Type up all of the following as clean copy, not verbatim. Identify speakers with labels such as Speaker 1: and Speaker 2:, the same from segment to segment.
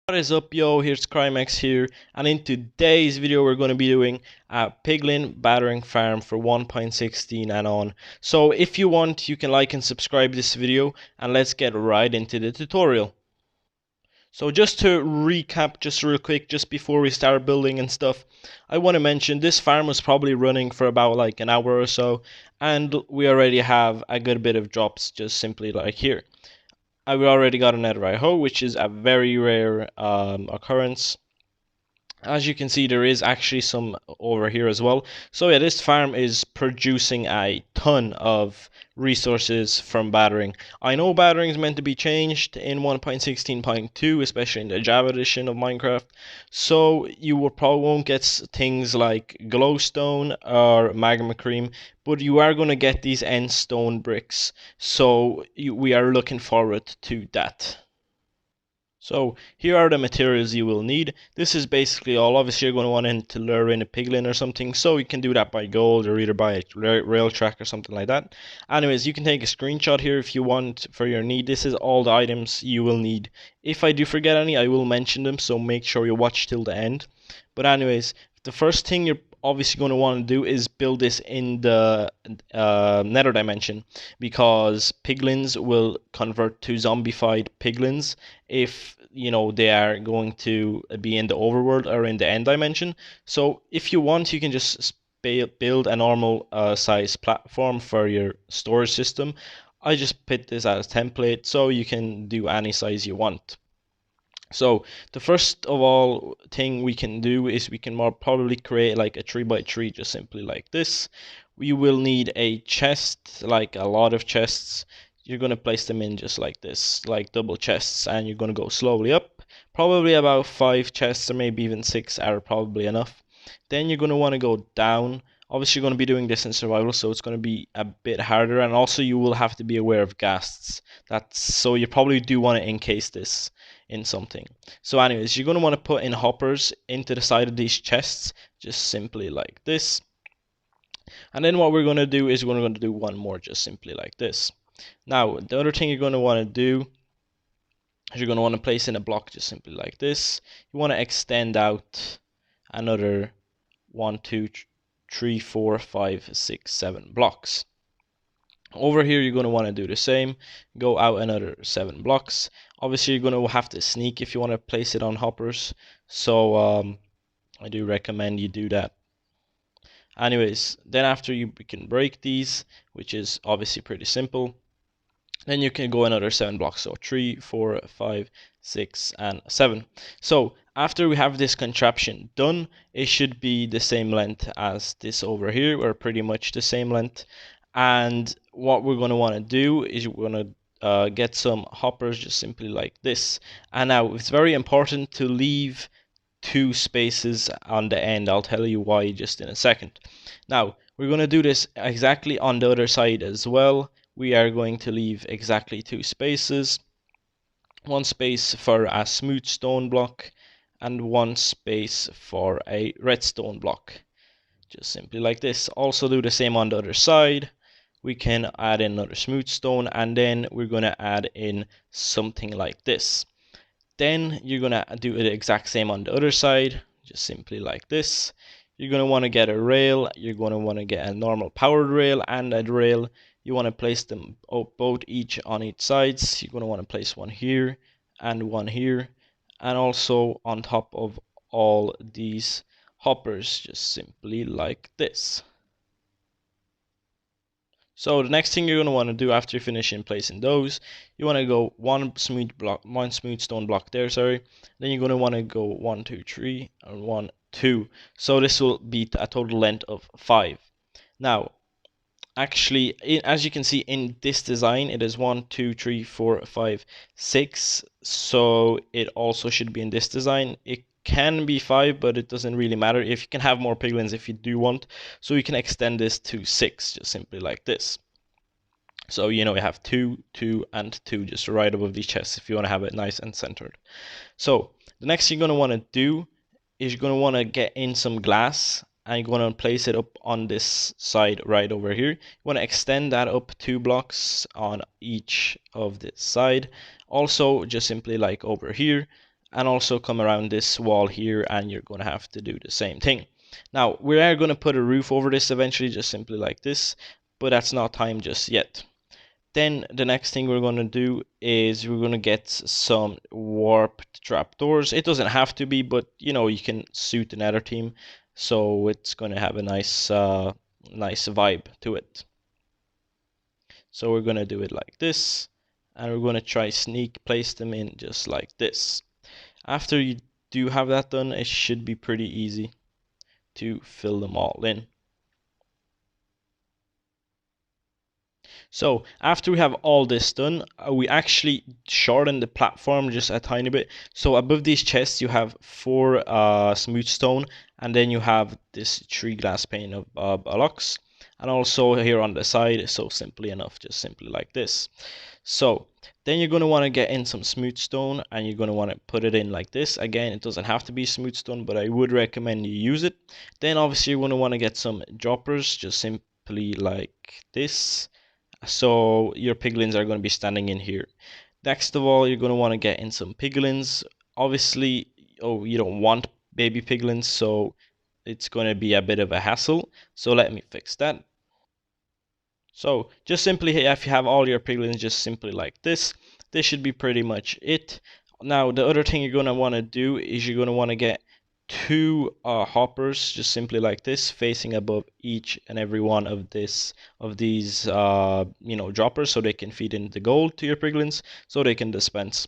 Speaker 1: What is up, yo? Here's Crimex here, and in today's video we're going to be doing a Piglin battering farm for 1.16 and on. So if you want, you can like and subscribe this video, and let's get right into the tutorial. So just to recap just real quick, just before we start building and stuff, I want to mention this farm was probably running for about like an hour or so, and we already have a good bit of drops just simply like here. I've already got a netherite hoe, which is a very rare occurrence. As you can see, there is actually some over here as well. So yeah, this farm is producing a ton of resources from battering. I know battering is meant to be changed in 1.16.2, especially in the Java edition of Minecraft. So you will probably won't get things like glowstone or magma cream, but you are going to get these end stone bricks. So we are looking forward to that. So here are the materials you will need. This is basically all. Obviously, you're going to want to lure in a piglin or something, so you can do that by gold or either by a rail track or something like that. Anyways, you can take a screenshot here if you want for your need. This is all the items you will need. If I do forget any, I will mention them, so make sure you watch till the end. But anyways, the first thing you're obviously going to want to do is build this in the nether dimension, because piglins will convert to zombified piglins if they are going to be in the overworld or in the end dimension. So if you want, you can just build a normal size platform for your storage system. I just put this as a template, so you can do any size you want. So the first of all thing we can do is we can more probably create like a 3x3, just simply like this. We will need a chest, like a lot of chests. You're going to place them in just like this, like double chests, and you're going to go slowly up. Probably about 5 chests or maybe even 6 are probably enough. Then you're going to want to go down. Obviously, you're going to be doing this in survival, so it's going to be a bit harder, and also you will have to be aware of ghasts. So you probably do want to encase this in something. So anyways, you're going to want to put in hoppers into the side of these chests, just simply like this. And then what we're going to do is we're going to do one more, just simply like this. Now, the other thing you're going to want to do is you're going to want to place in a block just simply like this. You want to extend out another 1, 2, 3, 4, 5, 6, 7 blocks. Over here, you're going to want to do the same. Go out another 7 blocks. Obviously, you're going to have to sneak if you want to place it on hoppers. So I do recommend you do that. Anyways, then after you can break these, which is obviously pretty simple, then you can go another 7 blocks. So 3, 4, 5, 6, and 7. So after we have this contraption done, it should be the same length as this over here, or pretty much the same length. And what we're going to want to do is we're going to get some hoppers just simply like this. And now it's very important to leave 2 spaces on the end. I'll tell you why just in a second. Now we're going to do this exactly on the other side as well. We are going to leave exactly 2 spaces. 1 space for a smooth stone block and 1 space for a redstone block. Just simply like this. Also do the same on the other side. We can add in another smooth stone, and then we're going to add in something like this. Then you're going to do the exact same on the other side, just simply like this. You're going to want to get a rail. You're going to want to get a normal powered rail and a rail. You want to place them both each on each sides. You're going to want to place one here and one here, and also on top of all these hoppers, just simply like this. So the next thing you're going to want to do after you finish in placing those, you want to go one smooth stone block there, sorry. Then you're going to want to go 1, 2, 3, and 1, 2. So this will be a total length of 5. Now, actually, as you can see in this design, it is 1, 2, 3, 4, 5, 6. So it also should be in this design. It can be 5, but it doesn't really matter. If you can have more piglins if you do want, so you can extend this to 6, just simply like this. So we have 2, 2, and 2 just right above these chests if you want to have it nice and centered. So the next thing you're going to want to do is you're going to want to get in some glass, and you're going to place it up on this side right over here. You want to extend that up 2 blocks on each of this side. Also, just simply like over here. and also come around this wall here, and you're going to have to do the same thing. Now, we are going to put a roof over this eventually, just simply like this, but that's not time just yet. Then the next thing we're going to do is we're going to get some warped trapdoors. It doesn't have to be, but you know, you can suit another team, so it's going to have a nice nice vibe to it. So we're going to do it like this, and we're going to try sneak place them in just like this. After you do have that done, it should be pretty easy to fill them all in. So after we have all this done, we actually shorten the platform just a tiny bit. So above these chests, you have 4 smooth stone, and then you have this 3 glass pane of blocks, and also here on the side. So simply enough, just simply like this. So then you're going to want to get in some smooth stone, and you're going to want to put it in like this. Again, it doesn't have to be smooth stone, but I would recommend you use it. Then obviously you're going to want to get some droppers, just simply like this. So your piglins are going to be standing in here. Next of all, you're going to want to get in some piglins. Obviously, oh, you don't want baby piglins, so it's going to be a bit of a hassle. So let me fix that. So just simply, if you have all your piglins just simply like this should be pretty much it. Now the other thing you're going to want to do is you're going to want to get 2 hoppers just simply like this, facing above each and every one of these you know, droppers, so they can feed in the gold to your piglins, so they can dispense.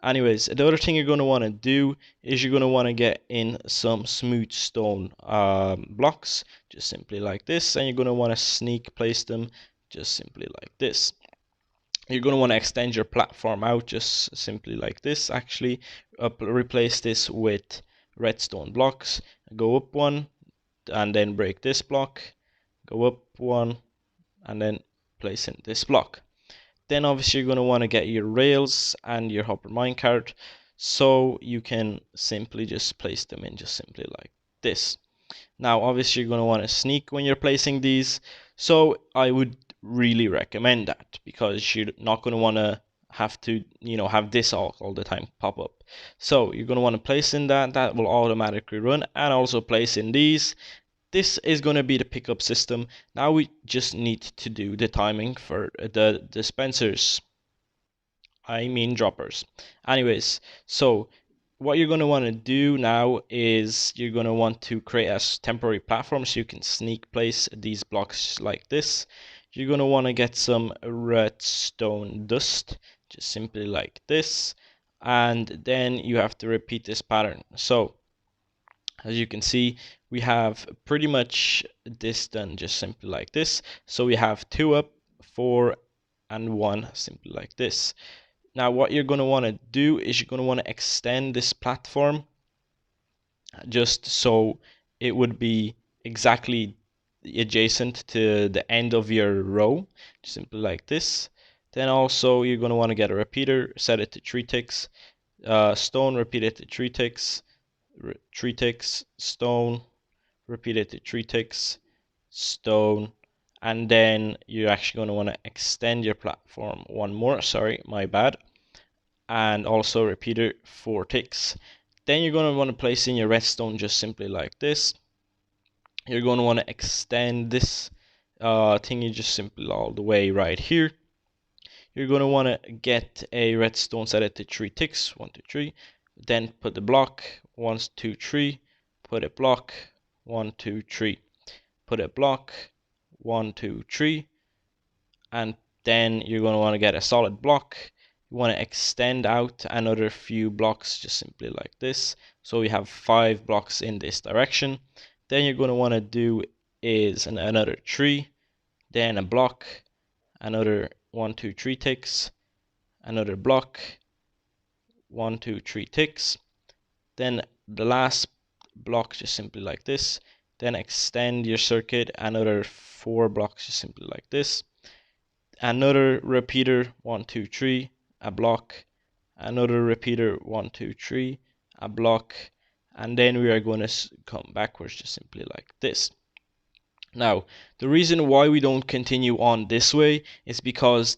Speaker 1: Anyways, the other thing you're going to want to do is you're going to want to get in some smooth stone blocks, just simply like this, and you're going to want to sneak place them just simply like this. You're going to want to extend your platform out just simply like this. Actually, replace this with redstone blocks. Go up 1, and then break this block. Go up 1, and then place in this block. Then obviously you're going to want to get your rails and your hopper minecart, so you can simply just place them in just simply like this. Now obviously you're going to want to sneak when you're placing these, so I would really recommend that, because you're not going to want to have to, you know, have this all the time pop up. So you're going to want to place in that will automatically run, and also place in these. This is going to be the pickup system. Now we just need to do the timing for the dispensers. I mean droppers. Anyways, so what you're going to want to do now is you're going to want to create a temporary platform so you can sneak place these blocks like this. You're going to want to get some redstone dust, just simply like this. And then you have to repeat this pattern. So as you can see, we have pretty much this done just simply like this. So we have 2 up, 4, and 1 simply like this. Now what you're going to want to do is you're going to want to extend this platform just so it would be exactly adjacent to the end of your row, simply like this. Then also you're going to want to get a repeater, set it to 3 ticks, stone, repeat it to 3 ticks, 3 ticks, stone, repeat it to 3 ticks, stone, and then you're actually going to want to extend your platform 1 more, sorry, my bad, and also repeater 4 ticks. Then you're going to want to place in your redstone just simply like this. You're going to want to extend this thingy just simply all the way right here. You're going to want to get a redstone, set it to 3 ticks, 1, 2, 3. Then put the block, 1, 2, 3. Put a block, 1, 2, 3. Put a block, 1, 2, 3. And then you're going to want to get a solid block. You want to extend out another few blocks just simply like this. So we have 5 blocks in this direction. Then you're going to want to do is another 3, then a block, another 1, 2, 3 ticks, another block, 1, 2, 3 ticks, then the last block just simply like this. Then extend your circuit another 4 blocks just simply like this. Another repeater, 1, 2, 3, a block, another repeater, 1, 2, 3, a block, and then we are going to come backwards just simply like this. Now, the reason why we don't continue on this way is because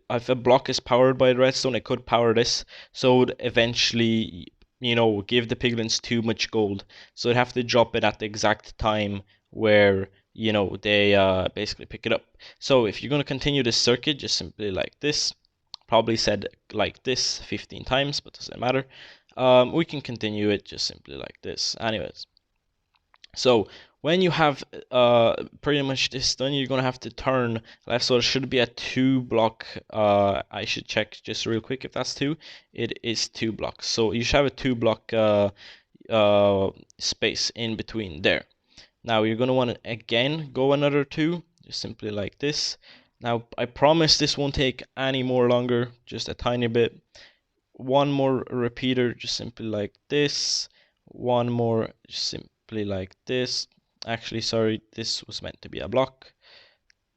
Speaker 1: if a block is powered by the redstone, it could power this, so eventually give the piglins too much gold. So they'd have to drop it at the exact time where, they basically pick it up. So if you're going to continue this circuit, just simply like this, probably said like this 15 times, but doesn't matter. We can continue it just simply like this. Anyways, so when you have pretty much this done, you're gonna have to turn left. So it should be a 2 block. I should check just real quick if that's 2. It is 2 blocks. So you should have a 2 block space in between there. Now you're gonna want to again go another 2, just simply like this. Now I promise this won't take any more longer, just a tiny bit. One more repeater, just simply like this. One more, just simply like this. Actually, sorry, this was meant to be a block.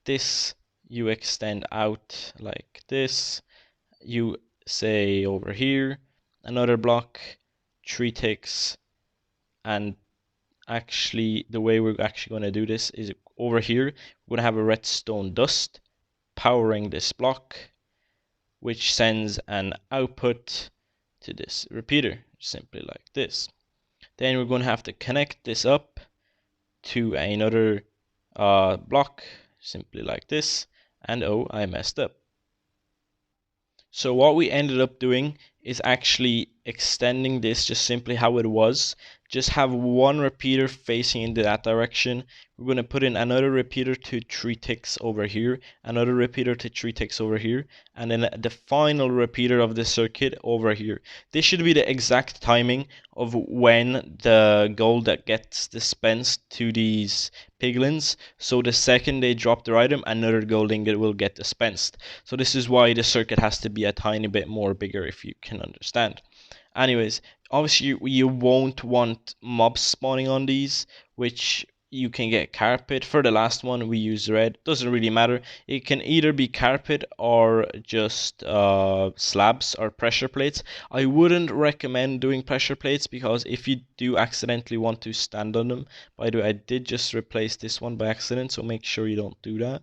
Speaker 1: This you extend out like this. You say over here, another block, 3 ticks, and actually the way we're actually going to do this is over here, we're going to have a redstone dust powering this block, which sends an output to this repeater, simply like this. Then we're going to have to connect this up to another block, simply like this. And oh, I messed up. So what we ended up doing is actually extending this just simply how it was. Just have one repeater facing into that direction. We're going to put in another repeater to 3 ticks over here, another repeater to 3 ticks over here, and then the final repeater of the circuit over here. This should be the exact timing of when the gold that gets dispensed to these piglins. So the second they drop their item, another gold ingot will get dispensed. So this is why the circuit has to be a tiny bit more bigger, if you can understand. Anyways, obviously you won't want mobs spawning on these, which you can get carpet. For the last one we use red, doesn't really matter. It can either be carpet or just slabs or pressure plates. I wouldn't recommend doing pressure plates because if you do accidentally want to stand on them, by the way, I did just replace this one by accident, so make sure you don't do that.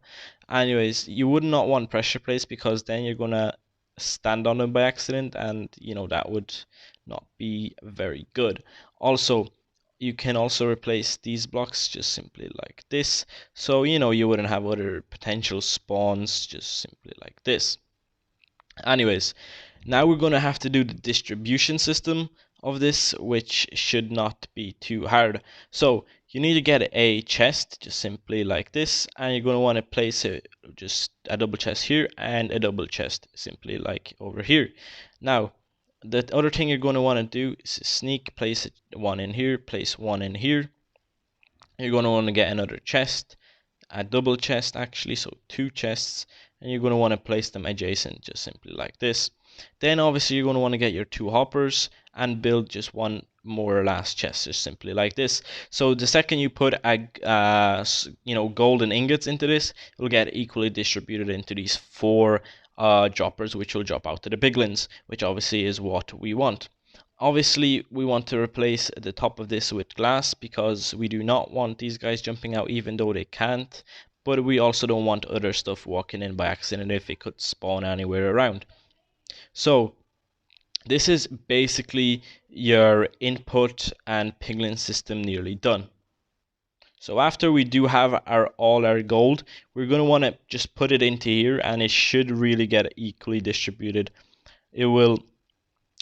Speaker 1: Anyways, you would not want pressure plates because then you're gonna stand on them by accident, and that would not be very good. Also, you can also replace these blocks just simply like this, so you wouldn't have other potential spawns, just simply like this. Anyways, now we're going to have to do the distribution system of this, which should not be too hard. So you need to get a chest just simply like this, and you're going to want to place it just a double chest here and a double chest simply like over here. Now the other thing you're going to want to do is sneak, place one in here, place one in here. You're going to want to get another chest, a double chest actually, so 2 chests, and you're going to want to place them adjacent just simply like this. Then obviously you're going to want to get your 2 hoppers and build just one more last chest just simply like this. So the second you put golden ingots into this, it will get equally distributed into these 4 droppers, which will drop out to the piglins, which obviously is what we want. Obviously, we want to replace the top of this with glass because we do not want these guys jumping out even though they can't, but we also don't want other stuff walking in by accident if it could spawn anywhere around. So this is basically your input and piglin system nearly done. So after we do have all our gold, we're going to want to just put it into here, and it should really get equally distributed. It will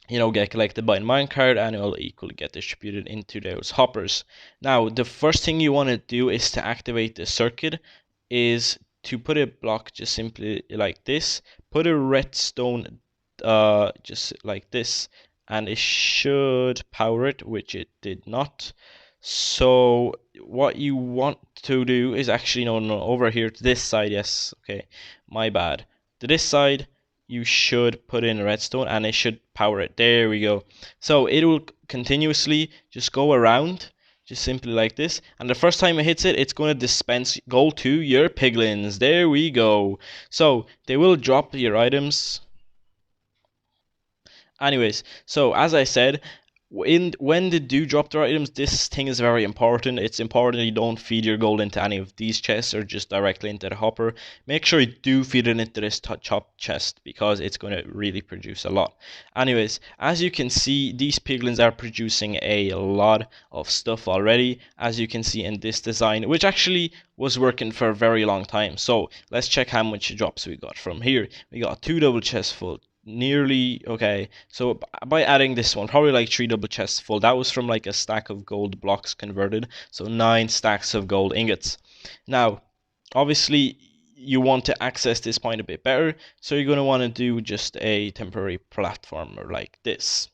Speaker 1: get collected by a minecart, and it will equally get distributed into those hoppers. Now, the first thing you want to do is to activate the circuit, is to put a block just simply like this, put a redstone just like this, and it should power it, which it did not. So what you want to do is actually, no, over here to this side, yes, okay, my bad. To this side, you should put in a redstone and it should power it. There we go. So it will continuously just go around, just simply like this. And the first time it hits it, it's going to dispense gold to your piglins. There we go. So they will drop your items. Anyways, so as I said, When they do drop their items, this thing is very important. It's important you don't feed your gold into any of these chests or just directly into the hopper. Make sure you do feed it into this top chest because it's going to really produce a lot. Anyways, as you can see, these piglins are producing a lot of stuff already, as you can see in this design, which actually was working for a very long time. So let's check how much drops we got from here. We got 2 double chests full, nearly okay. So by adding this one, probably like 3 double chests full. That was from like a stack of gold blocks converted, so 9 stacks of gold ingots. Now obviously you want to access this point a bit better, so you're going to want to do just a temporary platformer like this.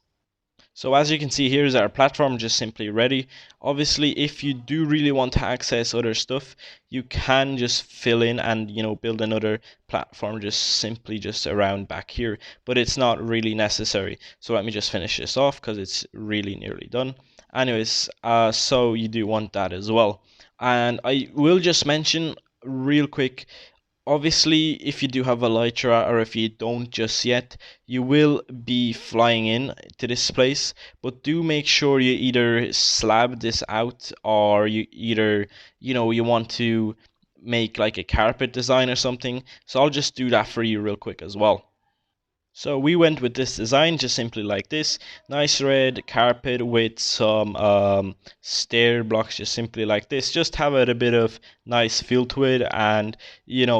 Speaker 1: So as you can see, here's our platform just simply ready. Obviously, if you do really want to access other stuff, you can just fill in and build another platform just around back here, but it's not really necessary. So let me just finish this off because it's really nearly done. Anyways, so you do want that as well. And I will just mention real quick, obviously, if you do have elytra or if you don't just yet, you will be flying in to this place, but do make sure you either slab this out or you either you want to make like a carpet design or something. So I'll just do that for you real quick as well. So we went with this design just simply like this. Nice red carpet with some stair blocks just simply like this. Just have it a bit of nice feel to it, and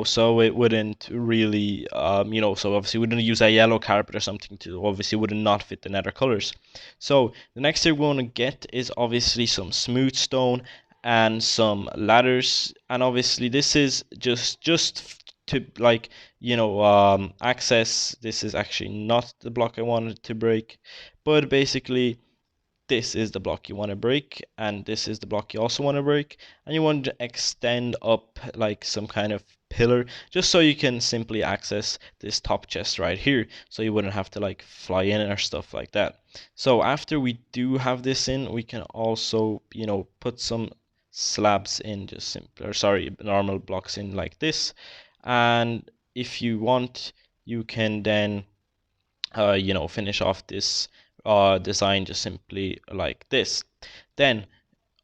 Speaker 1: so it wouldn't really so obviously we wouldn't use a yellow carpet or something to obviously would not fit the nether colors. So the next thing we want to get is obviously some smooth stone and some ladders, and obviously this is just to like access. This is actually not the block I wanted to break, but basically this is the block you want to break, and this is the block you also want to break, and you want to extend up like some kind of pillar just so you can simply access this top chest right here, so you wouldn't have to like fly in or stuff like that. So after we do have this in, we can also put some slabs in, just simple, or sorry, normal blocks in like this. And if you want, you can then finish off this design just simply like this. Then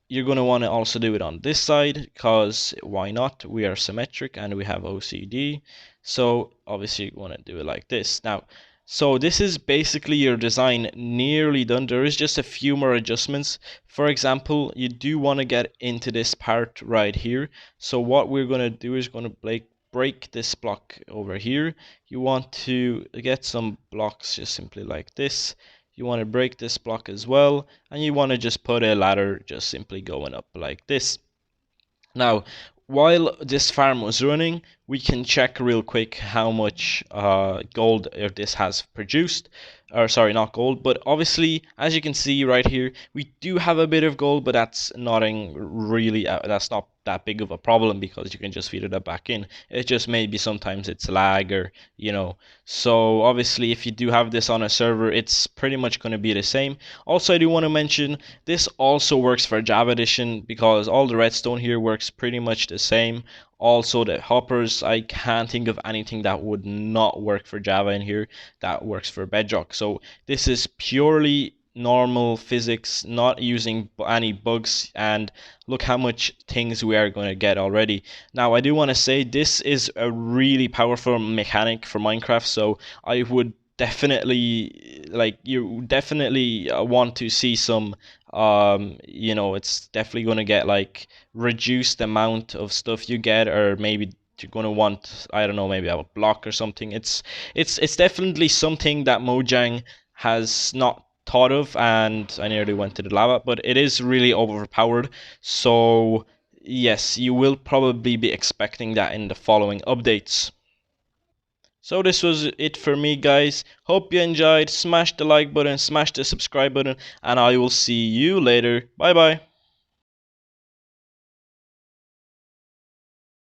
Speaker 1: you're going to want to also do it on this side, because why not? We are symmetric and we have OCD. So obviously you want to do it like this. Now, so this is basically your design nearly done. There is just a few more adjustments. For example, you do want to get into this part right here. So what we're going to do is going to break this block over here. You want to get some blocks just simply like this. You want to break this block as well, and you want to just put a ladder just simply going up like this. Now, while this farm was running, we can check real quick how much gold this has produced. Or sorry, not gold, but obviously, as you can see right here, we do have a bit of gold, but that's nothing really, that's not that big of a problem because you can just feed it back in. It just maybe sometimes it's lag or, so obviously if you do have this on a server, it's pretty much going to be the same. Also, I do want to mention this also works for Java Edition because all the redstone here works pretty much the same. Also, the hoppers, I can't think of anything that would not work for Java in here that works for Bedrock. So this is purely normal physics, not using any bugs, and look how much things we are going to get already. Now, I do want to say this is a really powerful mechanic for Minecraft, so I would definitely you definitely want to see some it's definitely going to get like reduced amount of stuff you get, or maybe you're going to want, I don't know, maybe have a block or something. It's definitely something that Mojang has not thought of, and I nearly went to the lava, but it is really overpowered. So yes, you will probably be expecting that in the following updates. So this was it for me, guys. Hope you enjoyed. Smash the like button, smash the subscribe button, and I will see you later. Bye bye.